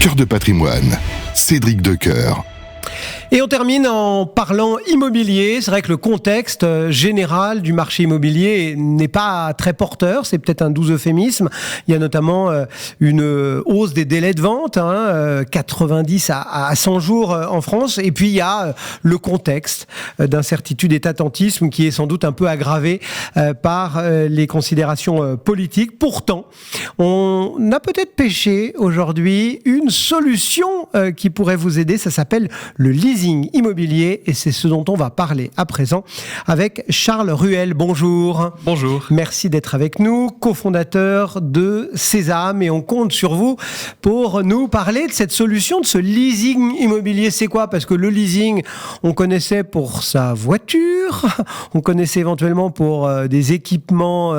Cœur de patrimoine, Cédric Decoeur. Et on termine en parlant immobilier. C'est vrai que le contexte général du marché immobilier n'est pas très porteur. C'est peut-être un doux euphémisme. Il y a notamment une hausse des délais de vente, 90 à 100 jours en France. Et puis il y a le contexte d'incertitude et d'attentisme qui est sans doute un peu aggravé par les considérations politiques. Pourtant, on a peut-être pêché aujourd'hui une solution qui pourrait vous aider. Ça s'appelle le leasing immobilier et c'est ce dont on va parler à présent avec Charles Ruel. Bonjour. Bonjour. Merci d'être avec nous, cofondateur de Sésame, et on compte sur vous pour nous parler de cette solution, de ce leasing immobilier. C'est quoi ? Parce que le leasing, on connaissait pour sa voiture, on connaissait éventuellement pour des équipements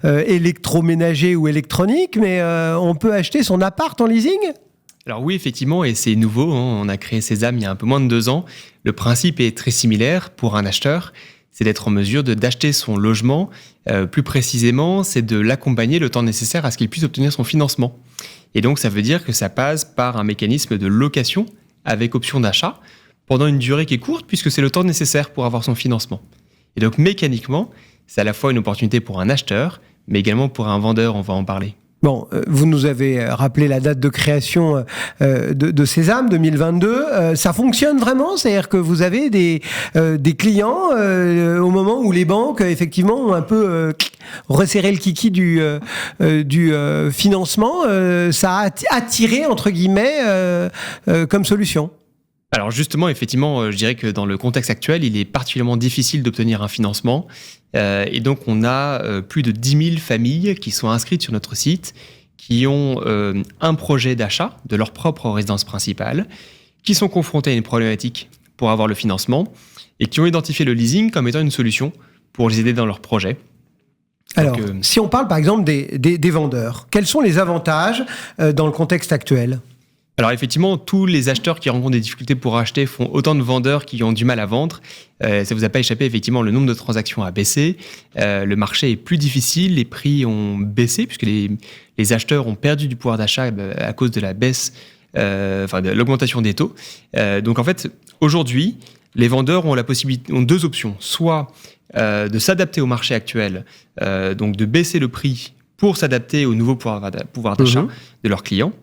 électroménagers ou électroniques, mais on peut acheter son appart en leasing ? Alors oui, effectivement, et c'est nouveau, on a créé Sésame il y a un peu moins de 2 ans. Le principe est très similaire pour un acheteur, c'est d'être en mesure d'acheter son logement. Plus précisément, c'est de l'accompagner le temps nécessaire à ce qu'il puisse obtenir son financement. Et donc ça veut dire que ça passe par un mécanisme de location avec option d'achat pendant une durée qui est courte puisque c'est le temps nécessaire pour avoir son financement. Et donc mécaniquement, c'est à la fois une opportunité pour un acheteur, mais également pour un vendeur, on va en parler. Bon, vous nous avez rappelé la date de création de Sésame, 2022. Ça fonctionne vraiment ? C'est-à-dire que vous avez des clients au moment où les banques, effectivement, ont un peu resserré le kiki du financement. Ça a attiré, entre guillemets, comme solution. Alors justement, effectivement, je dirais que dans le contexte actuel, il est particulièrement difficile d'obtenir un financement. Et donc, on a plus de 10 000 familles qui sont inscrites sur notre site, qui ont un projet d'achat de leur propre résidence principale, qui sont confrontées à une problématique pour avoir le financement et qui ont identifié le leasing comme étant une solution pour les aider dans leur projet. Alors, si on parle par exemple des vendeurs, quels sont les avantages dans le contexte actuel ? Alors effectivement, tous les acheteurs qui rencontrent des difficultés pour acheter font autant de vendeurs qui ont du mal à vendre. Ça vous a pas échappé, effectivement, le nombre de transactions a baissé. Le marché est plus difficile, les prix ont baissé puisque les acheteurs ont perdu du pouvoir d'achat à cause de la baisse, de l'augmentation des taux. Donc en fait, aujourd'hui, les vendeurs ont ont 2 options. Soit de s'adapter au marché actuel, donc de baisser le prix pour s'adapter au nouveau pouvoir d'achat de leurs clients,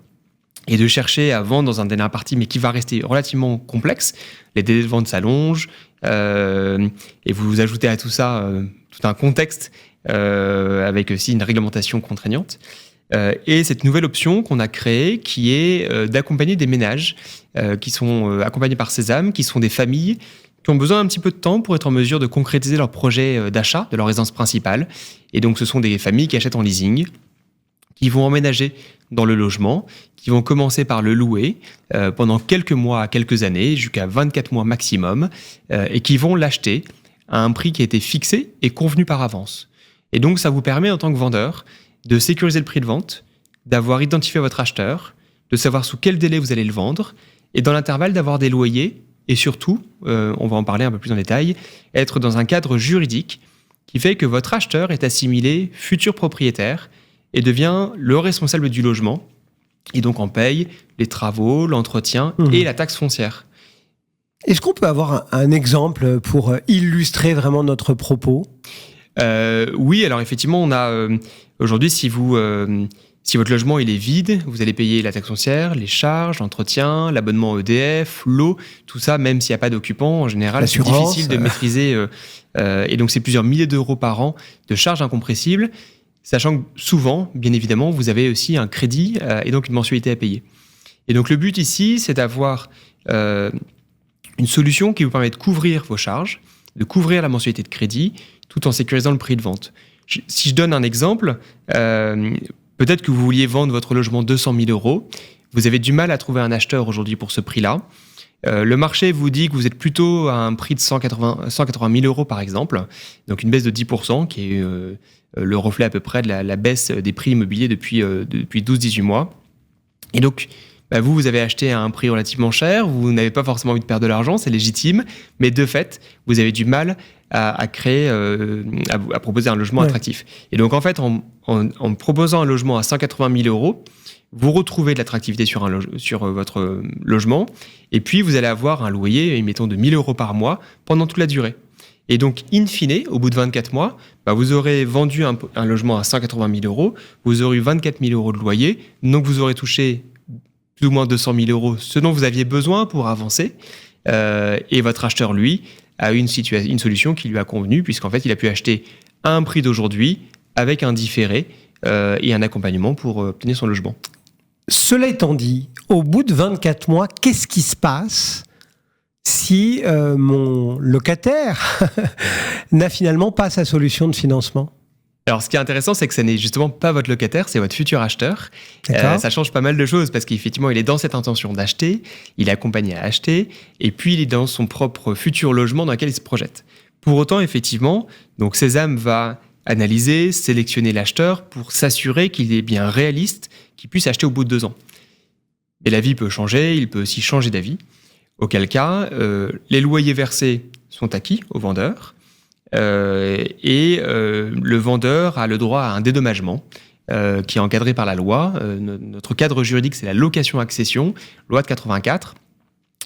et de chercher à vendre dans un délai imparti, mais qui va rester relativement complexe. Les délais de vente s'allongent, et vous ajoutez à tout ça tout un contexte avec aussi une réglementation contraignante. Et cette nouvelle option qu'on a créée, qui est d'accompagner des ménages qui sont accompagnés par Sésame, qui sont des familles qui ont besoin un petit peu de temps pour être en mesure de concrétiser leur projet d'achat de leur résidence principale. Et donc, ce sont des familles qui achètent en leasing, qui vont emménager dans le logement, qui vont commencer par le louer pendant quelques mois à quelques années, jusqu'à 24 mois maximum, et qui vont l'acheter à un prix qui a été fixé et convenu par avance. Et donc, ça vous permet, en tant que vendeur, de sécuriser le prix de vente, d'avoir identifié votre acheteur, de savoir sous quel délai vous allez le vendre, et dans l'intervalle, d'avoir des loyers, et surtout, on va en parler un peu plus en détail, être dans un cadre juridique qui fait que votre acheteur est assimilé futur propriétaire et devient le responsable du logement, et donc en paye les travaux, l'entretien et la taxe foncière. Est-ce qu'on peut avoir un exemple pour illustrer vraiment notre propos ? Oui, alors effectivement, on a aujourd'hui, si votre logement il est vide, vous allez payer la taxe foncière, les charges, l'entretien, l'abonnement EDF, l'eau, tout ça, même s'il n'y a pas d'occupant, en général, c'est difficile de maîtriser. Et donc, c'est plusieurs milliers d'euros par an de charges incompressibles. Sachant que souvent, bien évidemment, vous avez aussi un crédit et donc une mensualité à payer. Et donc le but ici, c'est d'avoir une solution qui vous permet de couvrir vos charges, de couvrir la mensualité de crédit, tout en sécurisant le prix de vente. Si je donne un exemple, peut-être que vous vouliez vendre votre logement 200 000 euros, vous avez du mal à trouver un acheteur aujourd'hui pour ce prix-là. Le marché vous dit que vous êtes plutôt à un prix de 180 000 euros par exemple, donc une baisse de 10%, qui est le reflet à peu près de la baisse des prix immobiliers depuis 12-18 mois. Et donc, vous avez acheté à un prix relativement cher, vous n'avez pas forcément envie de perdre de l'argent, c'est légitime, mais de fait, vous avez du mal à proposer un logement attractif. Et donc, en fait, en proposant un logement à 180 000 euros, vous retrouvez de l'attractivité sur votre logement, et puis vous allez avoir un loyer, mettons, de 1 000 € par mois pendant toute la durée. Et donc, in fine, au bout de 24 mois, vous aurez vendu un logement à 180 000 €, vous aurez eu 24 000 € de loyer, donc vous aurez touché plus ou moins 200 000 €, ce dont vous aviez besoin pour avancer, et votre acheteur, lui, a eu une solution qui lui a convenu, puisqu'en fait, il a pu acheter à un prix d'aujourd'hui, avec un différé et un accompagnement pour obtenir son logement. Cela étant dit, au bout de 24 mois, qu'est-ce qui se passe si mon locataire n'a finalement pas sa solution de financement ? Alors, ce qui est intéressant, c'est que ce n'est justement pas votre locataire, c'est votre futur acheteur. Ça change pas mal de choses parce qu'effectivement, il est dans cette intention d'acheter, il est accompagné à acheter, et puis il est dans son propre futur logement dans lequel il se projette. Pour autant, effectivement, donc Sésame va analyser, sélectionner l'acheteur pour s'assurer qu'il est bien réaliste, qu'il puisse acheter au bout de 2 ans. Mais la vie peut changer, il peut aussi changer d'avis. Auquel cas, les loyers versés sont acquis au vendeur et le vendeur a le droit à un dédommagement qui est encadré par la loi. Notre cadre juridique, c'est la location-accession, loi de 84.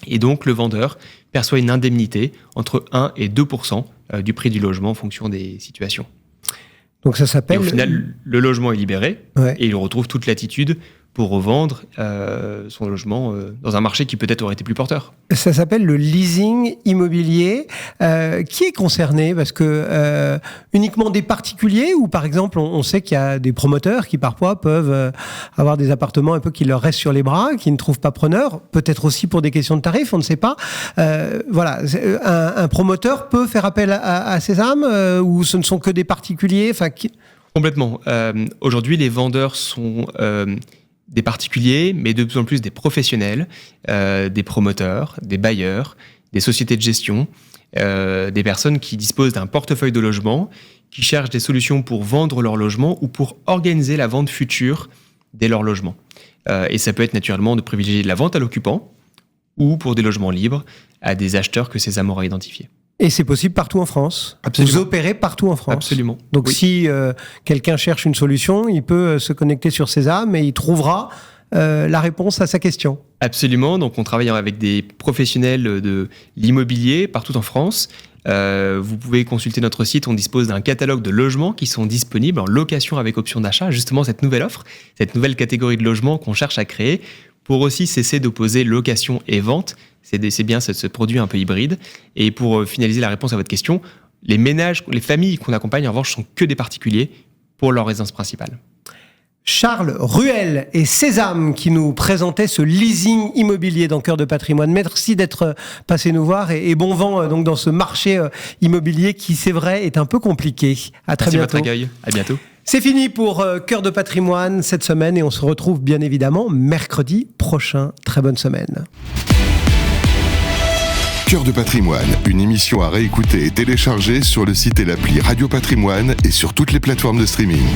Et donc, le vendeur perçoit une indemnité entre 1 et 2% du prix du logement en fonction des situations. Donc ça s'appelle... Et au final, le logement est libéré et il retrouve toute latitude pour revendre son logement dans un marché qui peut-être aurait été plus porteur. Ça s'appelle le leasing immobilier. Qui est concerné ? Parce que uniquement des particuliers ou par exemple, on sait qu'il y a des promoteurs qui parfois peuvent avoir des appartements un peu qui leur restent sur les bras, qui ne trouvent pas preneur, peut-être aussi pour des questions de tarifs, on ne sait pas. Voilà, un promoteur peut faire appel à Sésame ou ce ne sont que des particuliers Complètement. Aujourd'hui, les vendeurs sont... des particuliers, mais de plus en plus des professionnels, des promoteurs, des bailleurs, des sociétés de gestion, des personnes qui disposent d'un portefeuille de logements, qui cherchent des solutions pour vendre leur logement ou pour organiser la vente future de leur logement. Et ça peut être naturellement de privilégier la vente à l'occupant ou pour des logements libres à des acheteurs que Sésame aura identifiés. Et c'est possible partout en France. Absolument. Vous opérez partout en France. Absolument. Donc oui. si quelqu'un cherche une solution, il peut se connecter sur Sésame et il trouvera la réponse à sa question. Absolument. Donc on travaille avec des professionnels de l'immobilier partout en France. Vous pouvez consulter notre site. On dispose d'un catalogue de logements qui sont disponibles en location avec option d'achat. Justement, cette nouvelle offre, cette nouvelle catégorie de logements qu'on cherche à créer pour aussi cesser d'opposer location et vente. C'est bien ce produit un peu hybride. Et pour finaliser la réponse à votre question, les ménages, les familles qu'on accompagne, en revanche, sont que des particuliers pour leur résidence principale. Charles Ruel et Sésame qui nous présentaient ce leasing immobilier dans Cœur de Patrimoine. Merci d'être passé nous voir et bon vent donc dans ce marché immobilier qui, c'est vrai, est un peu compliqué. À très bientôt. Merci de votre accueil. À bientôt. C'est fini pour Cœur de Patrimoine cette semaine et on se retrouve bien évidemment mercredi prochain. Très bonne semaine. Cœur de Patrimoine, une émission à réécouter et télécharger sur le site et l'appli Radio Patrimoine et sur toutes les plateformes de streaming.